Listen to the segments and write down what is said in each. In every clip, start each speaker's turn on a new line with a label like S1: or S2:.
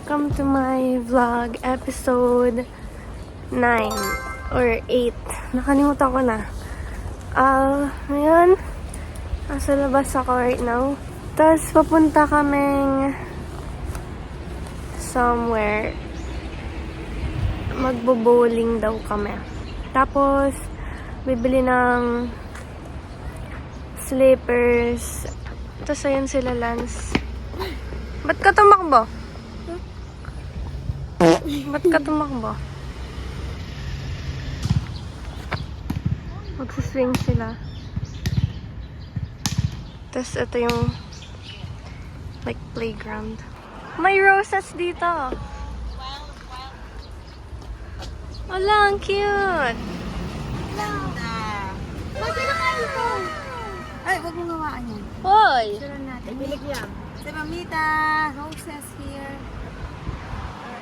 S1: Welcome to my vlog episode 9 or 8. Nakalimutan ko na. Ngayon, nasa labas ako right now. Tapos papunta kaming somewhere. Magbo-bowling daw kami. Tapos, bibili ng slippers. Tapos ayun sila, Lance. Ba't ka tumakbo? Ba't ka tumakbo? Magsiswing sila. Tapos ito yung like playground. May roses dito. Wala, ang cute.
S2: Ay, wag mong gawaan yan.
S1: Hoy!
S2: Suran natin. Bilig lang. Si Mamita, roses here.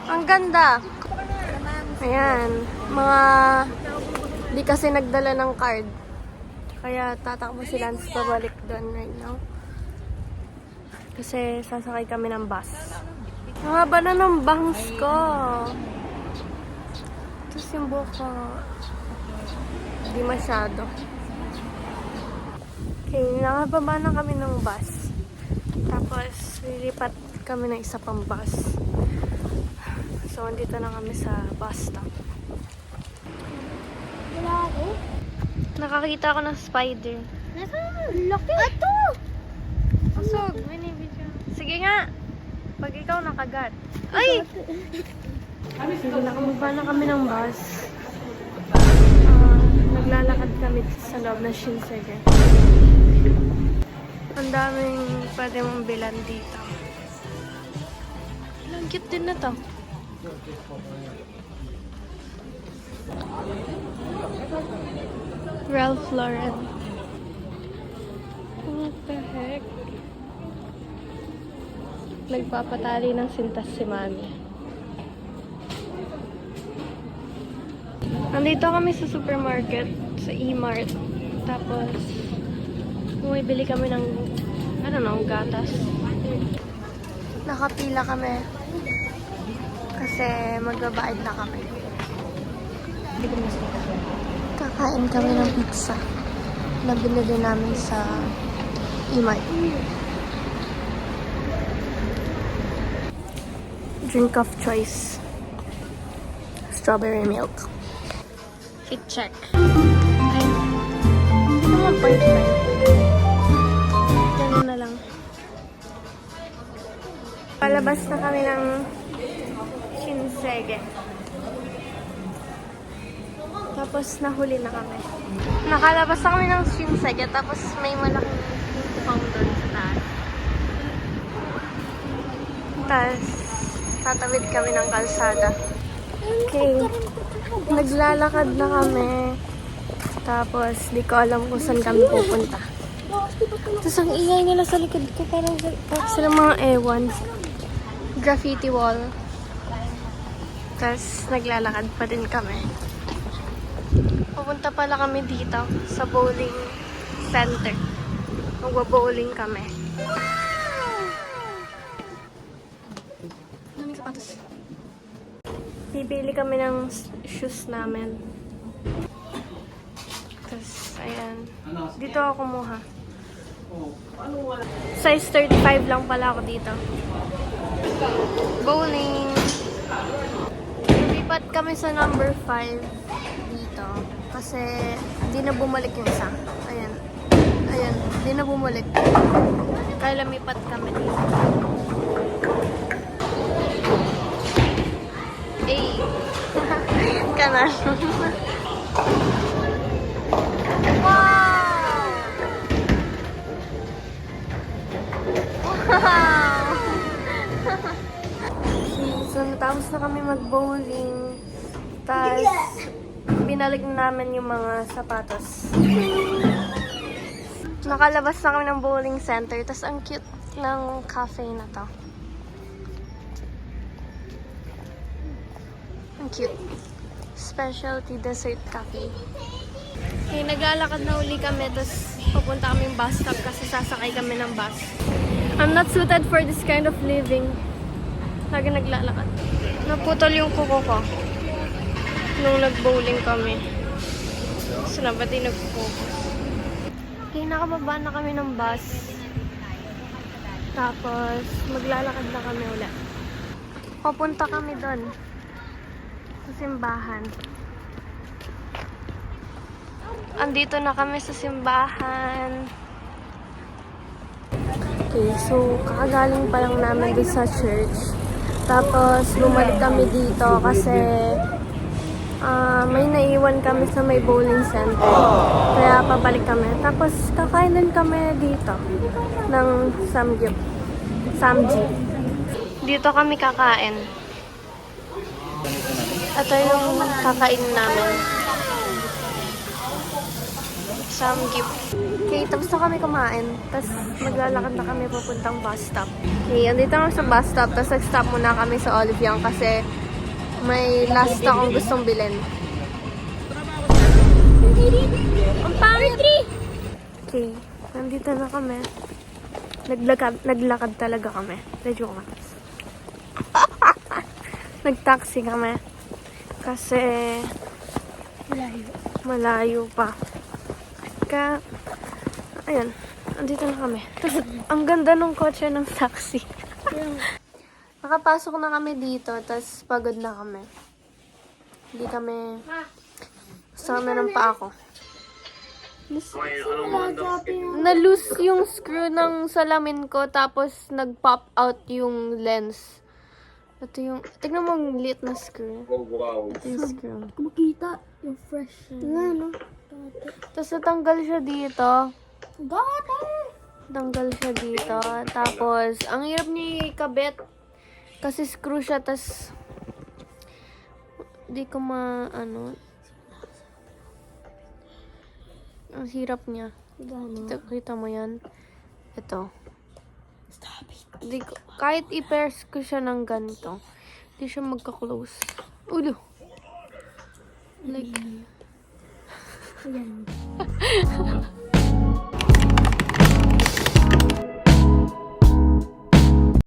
S1: Ang ganda. Ayan. Mga di kasi nagdala ng card. Kaya tatakbo si Lance pabalik doon right now. Kasi sasakay kami ng bus. Ang haba na ng bangs ko. Tapos yung buhok ko, di masyado. Okay, nakababa na kami ng bus. Tapos, lilipat kami ng isa pang bus. So, andito na kami sa bus stop.
S2: Wala ako.
S1: Nakakita ako ng spider.
S2: Laki. Ato!
S1: Asog, binibidyo. Sige nga. Pag ikaw nakagat. Ay! Sige, nakababa na kami ng bus. Naglalakad kami sa loob ng Shinsegae. Ang daming pwede mong bilan dito. Ang cute din na to. Ralph Lauren. What the heck? Nagpapatali ng sintas si Mami. Nandito kami sa supermarket, sa E-Mart. Tapos, bumibili kami ng, I don't know, gatas. Nakapila kami. Kasi magbabayad na kami. Kakain kami ng pizza na binili namin sa E-Mart. Drink of choice. Strawberry milk. Fit check. Ay. Ito mga point ba? Ganun na lang. Palabas na kami ng Shinsegae. Tapos nahuli na kami. Nakalabas na kami ng Shinsegae. Tapos may malaking pang doon sa taas. Tapos tatawid kami ng kalsada. Okay. Naglalakad na kami. Tapos di ko alam kung saan kami pupunta. Tapos ang ingay nila sa likod ko. Parang sila mga ewan. Graffiti wall. Tapos naglalakad pa din kami. Pupunta pala kami dito sa bowling center. Magbo-bowling kami. Daming sapatos. Bibili kami ng shoes namin. Tapos, ayan. Dito ako kumuha. Size 35 lang pala ako dito. Bowling. Lipat kami sa number 5 dito. Kasi, di na bumalik yung isa. Ayan. Ayan. Di na bumalik. Kaya lumipat kami dito. Eh. Kanan. Wow! Wow! So, natapos na kami mag-bowling. Tapos, binalik na namin yung mga sapatos. Nakalabas na kami ng bowling center. Tapos, ang cute ng cafe na to. Ang cute. Specialty dessert cafe. Okay, naglalakad na uli kami. Tapos, pupunta kami yung bus stop kasi sasakay kami ng bus. I'm not suited for this kind of living. Lagi naglalakad. Naputol yung kuko ko. Nung nag-bowling kami. So, na ba di nag-focus? Okay, nakababa na kami ng bus. Tapos, maglalakad na kami ulit. Papunta kami doon. Sa simbahan. Andito na kami sa simbahan. Okay, so kakagaling pa lang namin doon sa church. Tapos bumalik kami dito kasi may naiwan kami sa may bowling center. Kaya pabalik kami. Tapos kakain din kami dito ng Samgyup. Dito kami kakain. Ito yung kakain namin. Samgyup. Okay, tapos na kami kumain. Tapos maglalakad na kami papuntang bus stop. Okay, andito na sa bus stop. Tapos nag-stop muna kami sa Olivier kasi may last akong gustong bilhin. Ang pangit! Okay, nandito na kami. Naglakad talaga kami. Medyo nga. Nag-taxi kami. Kasi malayo pa. Kaya, ayan, andito na kami. Tapos, ang ganda ng kotse ng taxi. Nakapasok na kami dito, tapos pagod na kami. Hindi kami, sama ng pa ako. Na-loose yung screw ng salamin ko, tapos nag-pop out yung lens. Ito yung, tignan mo yung liit na screw. Ito yung screw.
S2: Makita yung fresh.
S1: Nga, no? Tapos natanggal siya dito. Tanggal siya dito. Tapos, ang hirap niya ikabit. Kasi screw siya, tas di ko ang hirap niya. Kita mo yan? Ito. Kahit i-pairs ko siya ng ganito, di siya magka-close. Ulo! Like,